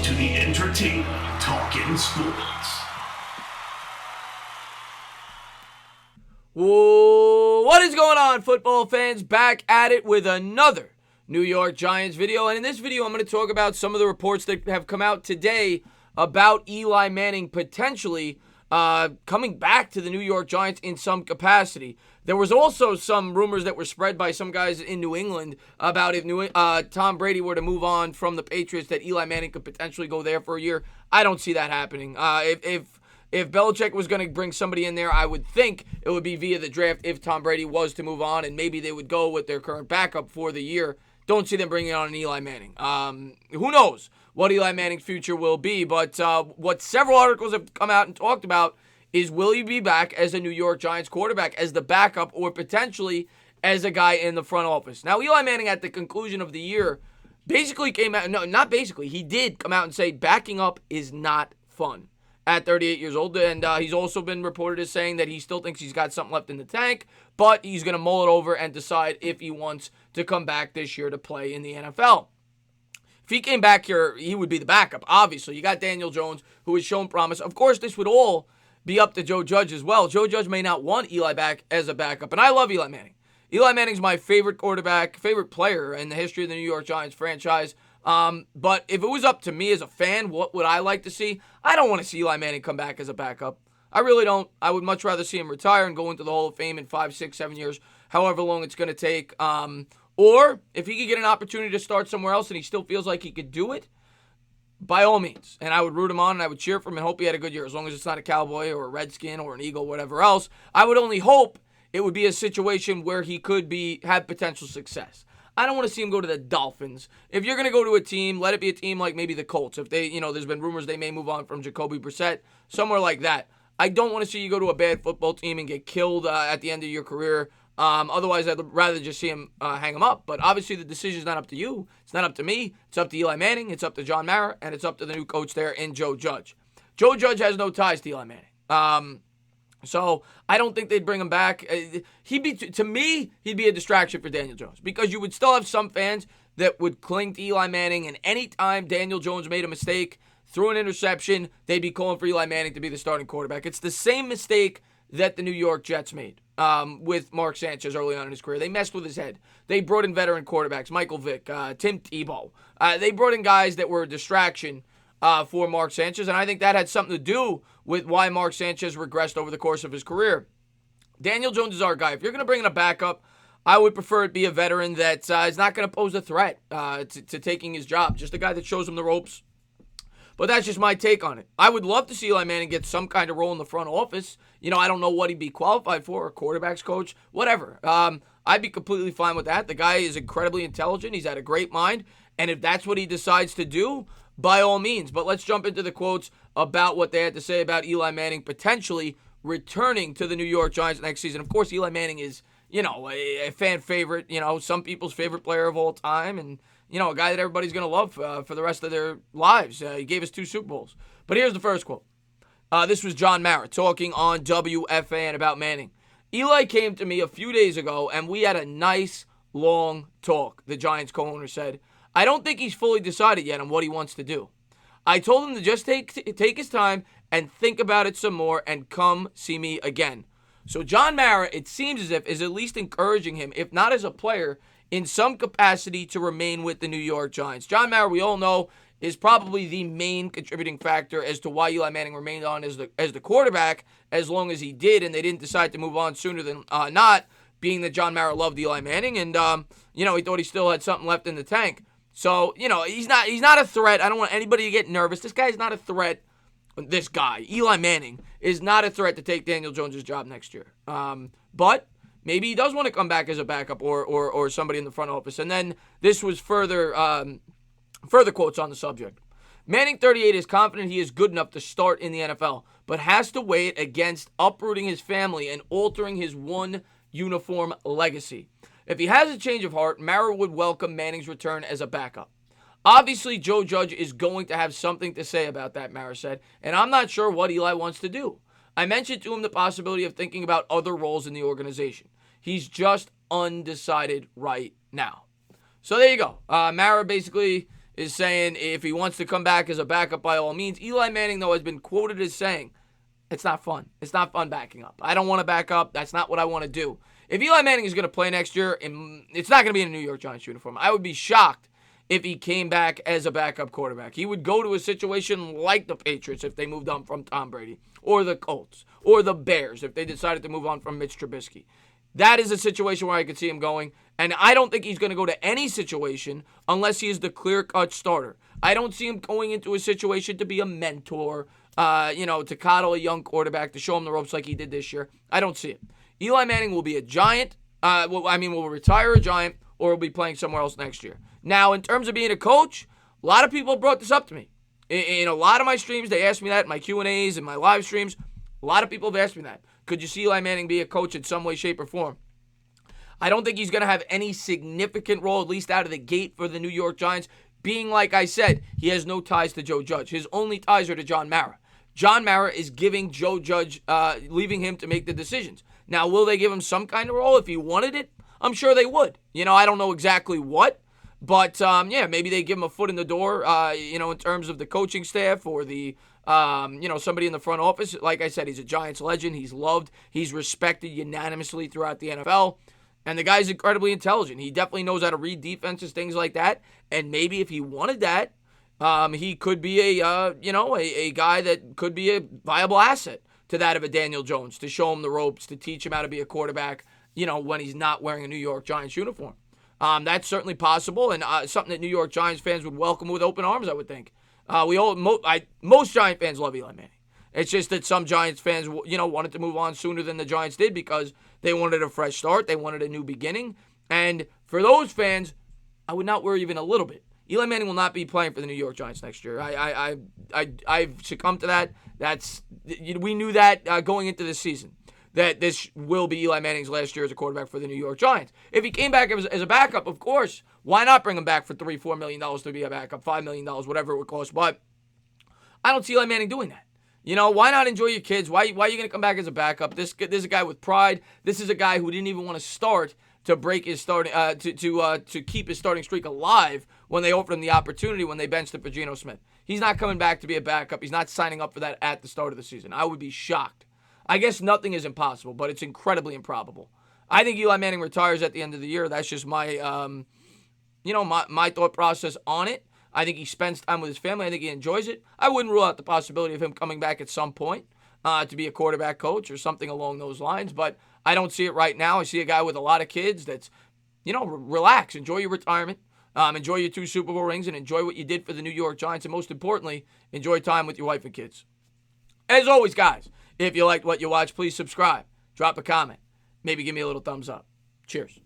to the entertainer talking sports. What is going on, football fans? Back at it with another New York Giants video. And in this video, I'm going to talk about some of the reports that have come out today about Eli Manning potentially coming back to the New York Giants in some capacity. There was also some rumors that were spread by some guys in New England about if Tom Brady were to move on from the Patriots, that Eli Manning could potentially go there for a year. I don't see that happening. If Belichick was going to bring somebody in there, I would think it would be via the draft if Tom Brady was to move on, and maybe they would go with their current backup for the year. Don't see them bringing on an Eli Manning. Who knows what Eli Manning's future will be, but what several articles have come out and talked about is, will he be back as a New York Giants quarterback, as the backup, or potentially as a guy in the front office? Now, Eli Manning at the conclusion of the year basically came out, no, not basically, he did come out and say backing up is not fun at 38 years old, and he's also been reported as saying that he still thinks he's got something left in the tank, but he's going to mull it over and decide if he wants to come back this year to play in the NFL. If he came back here, he would be the backup, obviously. You got Daniel Jones, who has shown promise. Of course, this would all be up to Joe Judge as well. Joe Judge may not want Eli back as a backup, and I love Eli Manning. Eli Manning's my favorite quarterback, favorite player in the history of the New York Giants franchise. But if it was up to me as a fan, what would I like to see? I don't want to see Eli Manning come back as a backup. I really don't. I would much rather see him retire and go into the Hall of Fame in 5, 6, 7 years, however long it's going to take. Or if he could get an opportunity to start somewhere else and he still feels like he could do it, by all means. And I would root him on and I would cheer for him and hope he had a good year, as long as it's not a Cowboy or a Redskin or an Eagle, whatever else. I would only hope it would be a situation where he could have potential success. I don't want to see him go to the Dolphins. If you're going to go to a team, let it be a team like maybe the Colts. If they, there's been rumors they may move on from Jacoby Brissett, somewhere like that. I don't want to see you go to a bad football team and get killed at the end of your career. Otherwise, I'd rather just see him hang him up. But obviously, the decision's not up to you. It's not up to me. It's up to Eli Manning. It's up to John Mara. And it's up to the new coach there in Joe Judge. Joe Judge has no ties to Eli Manning. So I don't think they'd bring him back. To me, he'd be a distraction for Daniel Jones, because you would still have some fans that would cling to Eli Manning, and anytime Daniel Jones made a mistake, threw an interception, they'd be calling for Eli Manning to be the starting quarterback. It's the same mistake that the New York Jets made with Mark Sanchez early on in his career. They messed with his head. They brought in veteran quarterbacks, Michael Vick, Tim Tebow. They brought in guys that were a distraction for Mark Sanchez, and I think that had something to do with why Mark Sanchez regressed over the course of his career. Daniel Jones is our guy. If you're going to bring in a backup, I would prefer it be a veteran that is not going to pose a threat to taking his job, just a guy that shows him the ropes. But that's just my take on it. I would love to see Eli Manning get some kind of role in the front office. I don't know what he'd be qualified for, a quarterback's coach, whatever. I'd be completely fine with that. The guy is incredibly intelligent. He's had a great mind. And if that's what he decides to do, by all means. But let's jump into the quotes about what they had to say about Eli Manning potentially returning to the New York Giants next season. Of course, Eli Manning is, a fan favorite, some people's favorite player of all time, and, a guy that everybody's going to love for the rest of their lives. He gave us 2 Super Bowls. But here's the first quote. This was John Mara talking on WFAN about Manning. Eli came to me a few days ago, and we had a nice, long talk, the Giants co-owner said. I don't think he's fully decided yet on what he wants to do. I told him to just take his time and think about it some more and come see me again. So John Mara, it seems as if, is at least encouraging him, if not as a player, in some capacity to remain with the New York Giants. John Mara, we all know, is probably the main contributing factor as to why Eli Manning remained on as the quarterback as long as he did, and they didn't decide to move on sooner than not, being that John Mara loved Eli Manning, and he thought he still had something left in the tank. So, he's not a threat. I don't want anybody to get nervous. This guy's not a threat. This guy, Eli Manning, is not a threat to take Daniel Jones' job next year. But maybe he does want to come back as a backup or somebody in the front office. And then this was further quotes on the subject. Manning, 38, is confident he is good enough to start in the NFL, but has to weigh it against uprooting his family and altering his one uniform legacy. If he has a change of heart, Mara would welcome Manning's return as a backup. Obviously, Joe Judge is going to have something to say about that, Mara said, and I'm not sure what Eli wants to do. I mentioned to him the possibility of thinking about other roles in the organization. He's just undecided right now. So there you go. Mara basically is saying if he wants to come back as a backup, by all means. Eli Manning, though, has been quoted as saying, it's not fun. It's not fun backing up. I don't want to back up. That's not what I want to do. If Eli Manning is going to play next year, it's not going to be in a New York Giants uniform. I would be shocked if he came back as a backup quarterback. He would go to a situation like the Patriots if they moved on from Tom Brady, or the Colts, or the Bears if they decided to move on from Mitch Trubisky. That is a situation where I could see him going, and I don't think he's going to go to any situation unless he is the clear-cut starter. I don't see him going into a situation to be a mentor, to coddle a young quarterback, to show him the ropes like he did this year. I don't see it. Eli Manning will be a Giant, will retire a Giant, or will be playing somewhere else next year. Now, in terms of being a coach, a lot of people brought this up to me. In a lot of my streams, they asked me that, in my Q&As and my live streams. A lot of people have asked me that. Could you see Eli Manning be a coach in some way, shape, or form? I don't think he's going to have any significant role, at least out of the gate, for the New York Giants, being, like I said, he has no ties to Joe Judge. His only ties are to John Mara. John Mara is giving Joe Judge, leaving him to make the decisions. Now, will they give him some kind of role if he wanted it? I'm sure they would. I don't know exactly what. But, maybe they give him a foot in the door, in terms of the coaching staff or the, somebody in the front office. Like I said, he's a Giants legend. He's loved. He's respected unanimously throughout the NFL. And the guy's incredibly intelligent. He definitely knows how to read defenses, things like that. And maybe if he wanted that, he could be a guy that could be a viable asset to that of a Daniel Jones, to show him the ropes, to teach him how to be a quarterback, when he's not wearing a New York Giants uniform. That's certainly possible, and something that New York Giants fans would welcome with open arms, I would think. Most Giant fans love Eli Manning. It's just that some Giants fans, wanted to move on sooner than the Giants did because they wanted a fresh start. They wanted a new beginning. And for those fans, I would not worry even a little bit. Eli Manning will not be playing for the New York Giants next year. I've succumbed to that. We knew that going into this season, that this will be Eli Manning's last year as a quarterback for the New York Giants. If he came back as a backup, of course, why not bring him back for $3-4 million to be a backup, $5 million, whatever it would cost. But I don't see Eli Manning doing that. Why not enjoy your kids? Why are you going to come back as a backup? This is a guy with pride. This is a guy who didn't even want to start to break his starting to keep his starting streak alive when they offered him the opportunity when they benched for Geno Smith. He's not coming back to be a backup. He's not signing up for that at the start of the season. I would be shocked. I guess nothing is impossible, but it's incredibly improbable. I think Eli Manning retires at the end of the year. That's just my my thought process on it. I think he spends time with his family. I think he enjoys it. I wouldn't rule out the possibility of him coming back at some point to be a quarterback coach or something along those lines, but I don't see it right now. I see a guy with a lot of kids that's, relax, enjoy your retirement, enjoy your 2 Super Bowl rings, and enjoy what you did for the New York Giants, and most importantly, enjoy time with your wife and kids. As always, guys, if you liked what you watched, please subscribe, drop a comment, maybe give me a little thumbs up. Cheers.